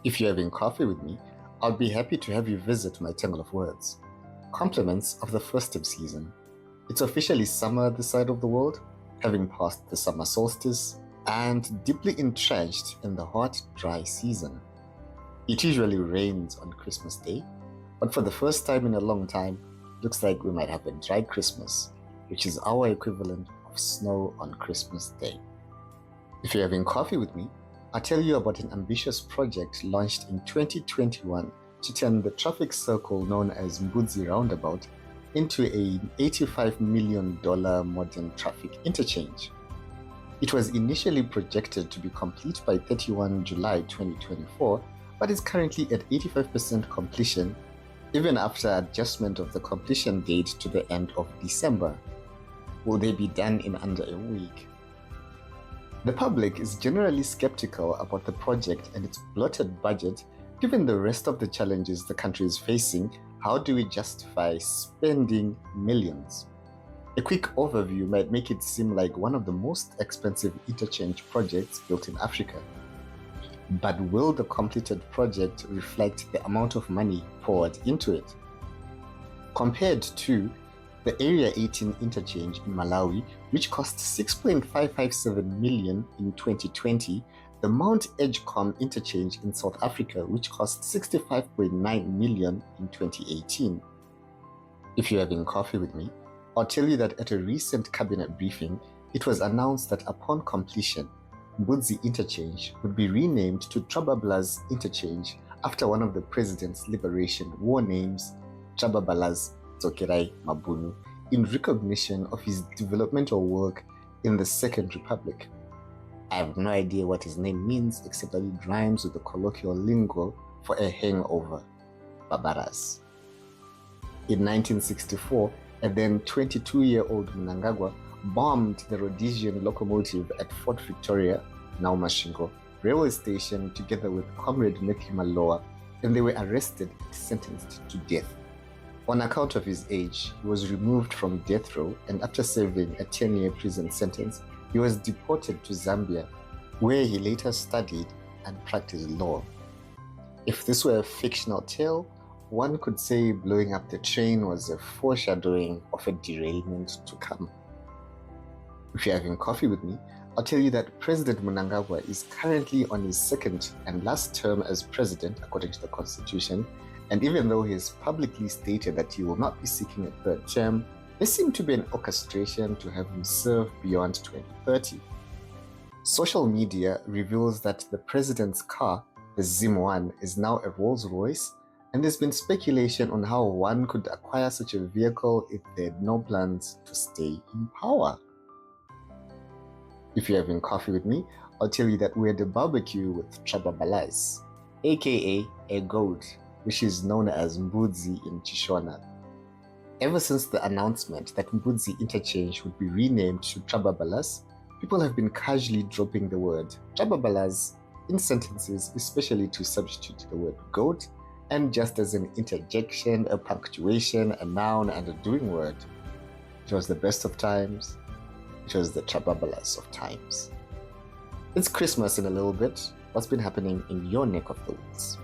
If you're having coffee with me, I'll be happy to have you visit my tangle of words. Compliments of the festive season. It's officially summer this side of the world, having passed the summer solstice, and deeply entrenched in the hot, dry season. It usually rains on Christmas Day, but for the first time in a long time, looks like we might have a dry Christmas, which is our equivalent of snow on Christmas Day. If you're having coffee with me, I'll tell you about an ambitious project launched in 2021 to turn the traffic circle known as Mbudzi Roundabout into an $85 million modern traffic interchange. It was initially projected to be complete by 31 July 2024, but is currently at 85% completion, even after adjustment of the completion date to the end of December. Will they be done in under a week? The public is generally skeptical about the project and its bloated budget. Given the rest of the challenges the country is facing, how do we justify spending millions? A quick overview might make it seem like one of the most expensive interchange projects built in Africa. But will the completed project reflect the amount of money poured into it? Compared to the Area 18 interchange in Malawi, which cost 6.557 million in 2020, the Mount Edgecombe interchange in South Africa, which cost 65.9 million in 2018. If you're having coffee with me, I'll tell you that at a recent cabinet briefing, it was announced that upon completion, Mbudzi interchange would be renamed to Trabablas interchange after one of the president's liberation war names, Trabablas Dzokerai Mabhunu, in recognition of his developmental work in the Second Republic. I have no idea what his name means except that it rhymes with the colloquial lingo for a hangover, Babaras. In 1964, a then 22-year-old Mnangagwa bombed the Rhodesian locomotive at Fort Victoria, now Mashingo, railway station together with Comrade Matthew Maloa, and they were arrested and sentenced to death. On account of his age, he was removed from death row, and after serving a 10-year prison sentence, he was deported to Zambia, where he later studied and practiced law. If this were a fictional tale, one could say blowing up the train was a foreshadowing of a derailment to come. If you're having coffee with me, I'll tell you that President Mnangagwa is currently on his second and last term as president according to the constitution, and even though he has publicly stated that he will not be seeking a third term, there seemed to be an orchestration to have him serve beyond 2030. Social media reveals that the president's car, the Zim1, is now a Rolls-Royce, and there's been speculation on how one could acquire such a vehicle if they had no plans to stay in power. If you're having coffee with me, I'll tell you that we're at a barbecue with Trabablas, aka a goat, which is known as Mbudzi in Chishona. Ever since the announcement that Mbudzi interchange would be renamed to Trabablas, people have been casually dropping the word Trababalas in sentences, especially to substitute the word goat, and just as an interjection, a punctuation, a noun, and a doing word. It was the best of times. It was the Trababalas of times. It's Christmas in a little bit. What's been happening in your neck of the woods?